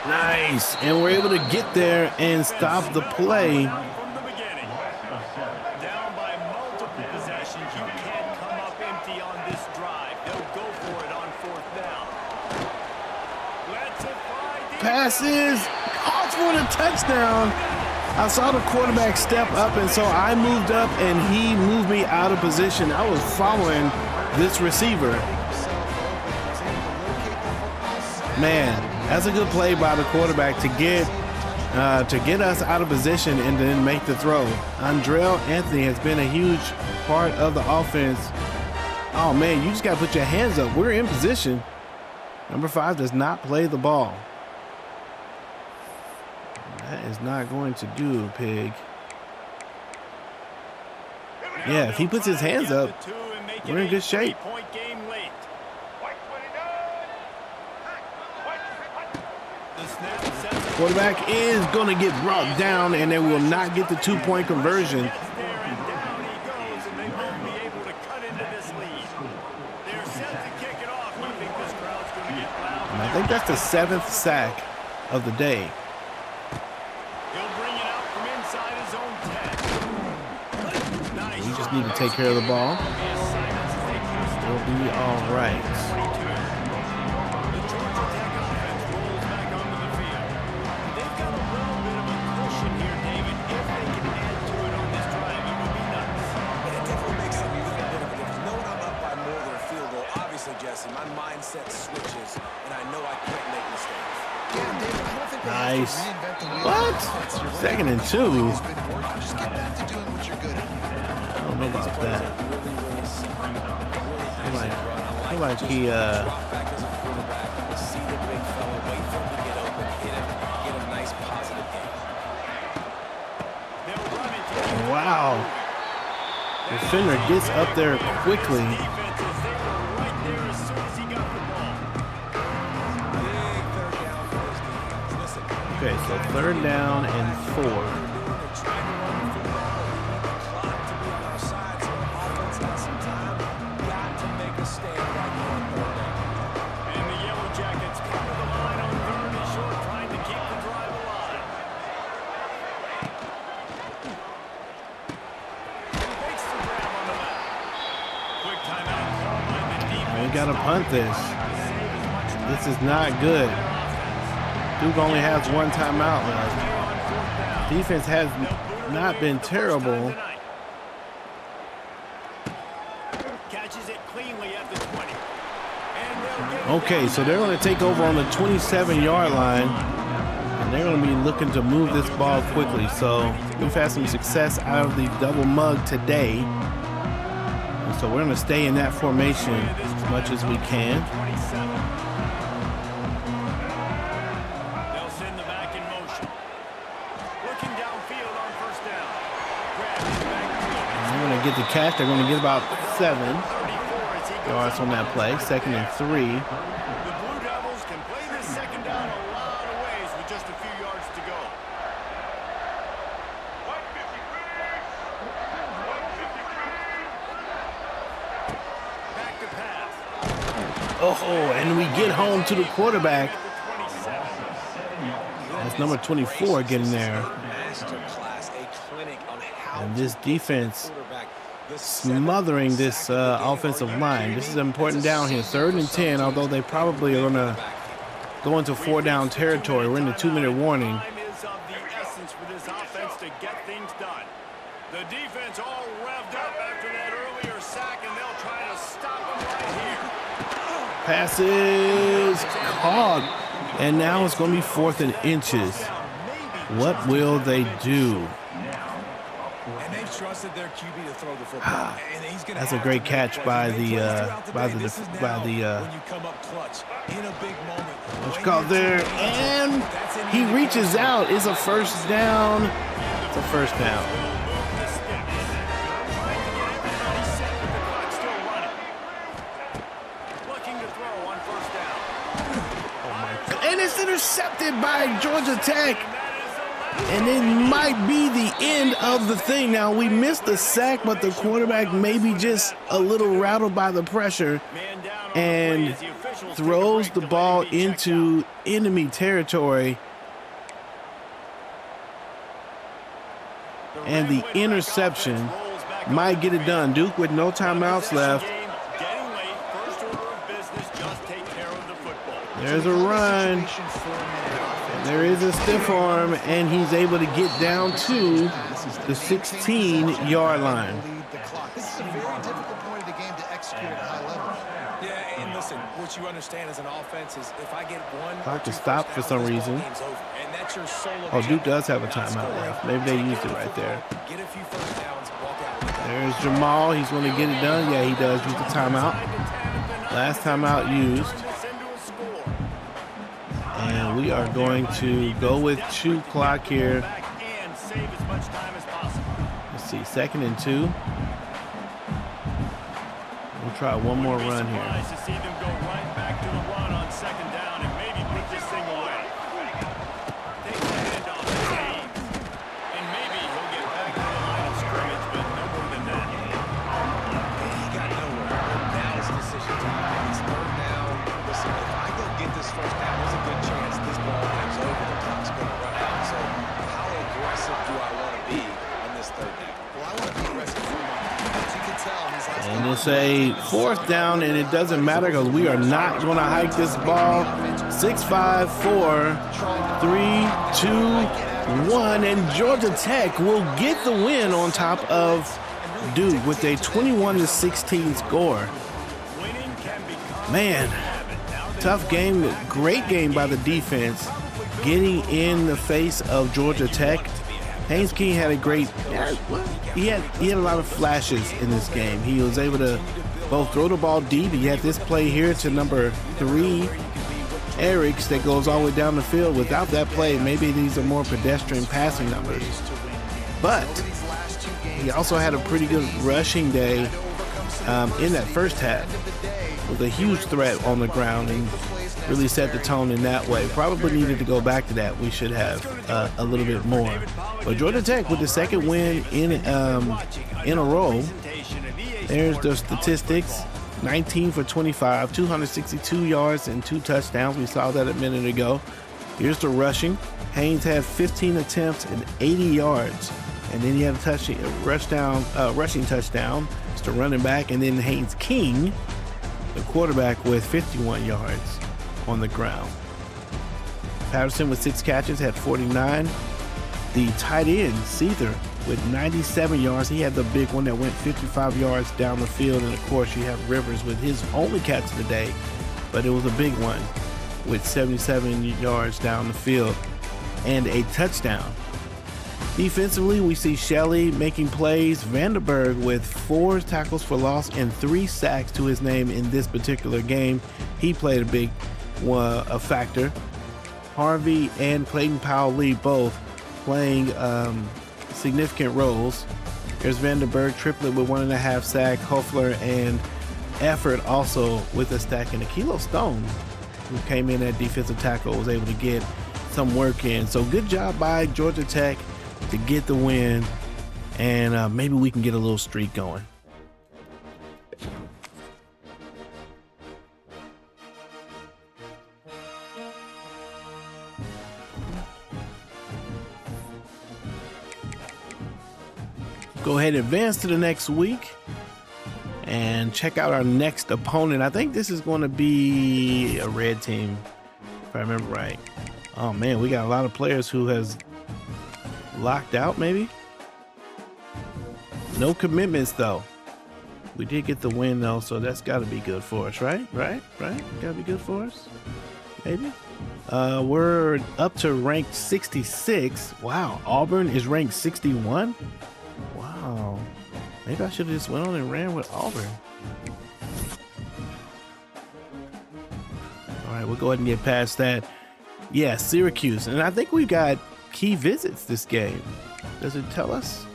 Nice. And we're able to get there and stop the play. From the beginning. Down by multiple possessions. You can't come up empty on this drive. They'll go for it on 4th down. Let's it fly deep. Passes caught for the touchdown. I saw the quarterback step up, and so I moved up, and he moved me out of position. I was following this receiver. Man, that's a good play by the quarterback to get us out of position and then make the throw. Andrell Anthony has been a huge part of the offense. Oh man, you just got to put your hands up. We're in position. Number 5 does not play the ball. That is not going to do, Pig. Yeah, if he puts his hands up, we're in good shape. Point game late. The snap sets Quarterback is going to get brought down, and they will not get the 2-point conversion. there And I think that's the 7th sack of the day. He'll bring it out from inside his own 10. Nice. We just need to take care of the ball. The assignments as they close to We'll be all right. 22. The Georgia Tech offense rolls back onto the field. They've got a little bit of a cushion here, David. If they can add to it on this drive, it would be nice. And it definitely makes a little bit of a difference. Knowing I'm up by more than a field goal, obviously, Jesse, my mindset switches, and I know I can't make mistakes. Yeah, David, I don't think they Nice. have to reinvent the wheel. What? You're right. 2nd and 2. It's been working. Just get back to doing what you're good at. I don't know about that. I feel like he Drop back as a quarterback, see the big fella, wait for him to get open, hit him, get a nice positive game. They'll run it to keep wow. Defender gets up there quickly. defenses. They were right there as soon as he got the ball. Big third down for this defense. Listen, Okay, so 3rd down and 4. they're trying to run the football, but we need the clock to be on our side, so our offense has some time. Got to make a stand right here on 3rd down. And the Yellowjackets come to the line on 3rd and short, trying to keep the drive alive. Makes the grab on the left. Quick timeout called by the defense. We got to punt this. This is not good. Duke only has 1 timeout left. Defense has not been terrible. Catches it cleanly at the 20. And they'll get Okay, so they're going to take over on the 27-yard line. And they're going to be looking to move this ball quickly. So we've had some success out of the double mug today. And so we're going to stay in that formation as much as we can. 27. They'll send the back in motion. Looking downfield on 1st down. Grab it back. They're going to get the catch. They're going to get about 7 34 as he goes yards on that play. 2nd and 3. The Blue Devils can play this 2nd down a lot of ways with just a few yards to go. Back to pass. Oh, and we get home to the quarterback. At the 27. That's number 24 getting there. Masterclass, a clinic on how And this defense quarterback the smothering this offensive line. This is important down here. 3rd and 10, although they probably are going to go into 4-down territory. We're in the 2-minute warning. Time is of the essence for this offense to get things done. The defense all revved up after that earlier sack, and they'll try to stop them right here. Passes caught. And now it's going to be 4th and inches. What will they do? And they've trusted their QB to throw the football. And he's gonna That's a have great to catch make by plays. the He made plays throughout by day. the This is by now the when you come up clutch in a big moment. let's When go your there, team needs it, and that's an he indication. reaches out. It's a 1st down. It's a 1st down. Move the sticks. Trying to get everybody set with the clock still running. Looking to throw on 1st down. And it's intercepted by Georgia Tech. And that is the last. And it might be the end of the thing. Now, we missed the sack, but the quarterback may be just a little rattled by the pressure Man down on the and play as the officials take a throws break the to let ball him be checked into enemy territory. out. And the Wrangling back interception offense rolls back might on get the it done. Duke with no timeouts Possession left. game, getting late. First order of business, just take care of the football. There's a run. Situation for a minute offense. There is a stiff arm, and he's able to get down to the 16-yard line. Lead the clock. This is a very difficult point of the game to execute at a high level. Yeah, and listen, what you understand as an offense is if I get one Clock or two is stopped first for downs, some this ball reason. game's over. And that's your sole Oh, Duke objective. does have a Not timeout scoring. left. Maybe they Take used care it of right the there. football, get a few first downs, walk out with a win. There's Jamal. He's going to get it done. Yeah, he does use the timeout. Last timeout used. Turn this into a score. And we are going to go with 2 clock here. Back and save as much time as possible. Let's see, 2nd and 2. We'll try one more Wouldn't be run here. surprised to see them go right back to the run on 2nd down and maybe put this thing away. Takes the handoff to Hayes. And maybe he'll get back to the line of scrimmage, but no more than that. He got nowhere. Now it's decision time. It's 3rd down. Listen, if I go get this 1st say 4th down, and it doesn't matter because we are not going to hike this ball. 6, 5, 4, 3, 2, 1, and Georgia Tech will get the win on top of Duke with a 21-16 score. Man, tough game, great game by the defense, getting in the face of Georgia Tech. Haynes King had a great, he had a lot of flashes in this game. He was able to both throw the ball deep. He had this play here to number 3, Eriks, that goes all the way down the field. Without that play, maybe these are more pedestrian passing numbers. But he also had a pretty good rushing day in that first half with a huge threat on the ground and really set the tone in that way. Probably needed to go back to that. We should have a little bit more. But Georgia Tech with the second win in a row. There's the statistics. 19 for 25, 262 yards and 2 touchdowns. We saw that a minute ago. Here's the rushing. Haynes had 15 attempts and 80 yards. And then he had a rushing touchdown. It's the running back. And then Haynes King, the quarterback, with 51 yards on the ground. Patterson with 6 catches, had 49. The tight end, Seether, with 97 yards. He had the big one that went 55 yards down the field. And, of course, you have Rivers with his only catch of the day, but it was a big one with 77 yards down the field and a touchdown. Defensively, we see Shelley making plays. Vandenberg with 4 tackles for loss and 3 sacks to his name in this particular game. He played a factor. Harvey and Clayton Powell-Lee both playing significant roles. There's Vandenberg, triplet with 1.5 sack. Hoefler and Effort also with a stack. And Akilo Stone, who came in at defensive tackle, was able to get some work in. So good job by Georgia Tech to get the win, and maybe we can get a little streak going. Go ahead and advance to the next week and check out our next opponent. I think this is going to be a red team, if I remember right. Oh man, we got a lot of players who has locked out, maybe. No commitments though. We did get the win though, so that's got to be good for us, right? Gotta be good for us, maybe. We're up to ranked 66. Wow, Auburn is ranked 61. Wow, maybe I should have just went on and ran with Auburn. All right, we'll go ahead and get past that. Yeah, Syracuse, and I think we got key visits this game. Does it tell us?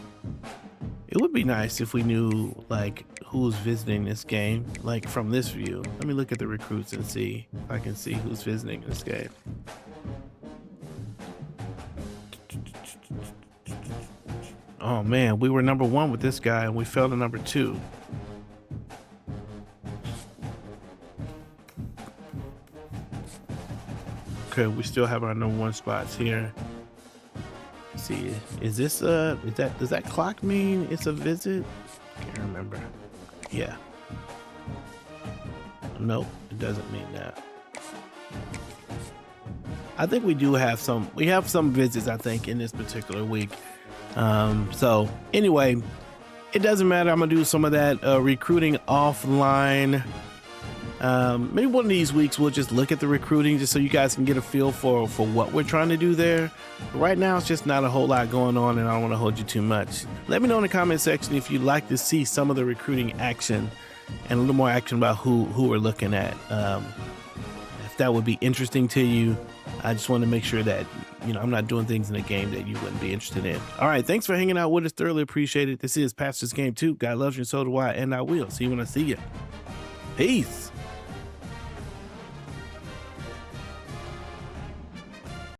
It would be nice if we knew like who's visiting this game, like from this view. Let me look at the recruits and see if I can see who's visiting this game. Oh man, we were number 1 with this guy and we fell to number 2. Okay, we still have our number 1 spots here. Let's see, is this does that clock mean it's a visit? Can't remember. Yeah. Nope, it doesn't mean that. I think we do have some. We have some visits, I think, in this particular week. So anyway, it doesn't matter. I'm gonna do some of that recruiting offline. Maybe one of these weeks we'll just look at the recruiting just so you guys can get a feel for what we're trying to do there. But right now it's just not a whole lot going on and I don't want to hold you too much. Let me know in the comment section if you'd like to see some of the recruiting action and a little more action about who we're looking at. If that would be interesting to you. I just want to make sure that, you know, I'm not doing things in a game that you wouldn't be interested in. All right, thanks for hanging out with us. Thoroughly appreciate it. This is Pastor's Game 2. God loves you and so do I, and I will. See you when I see you. Peace.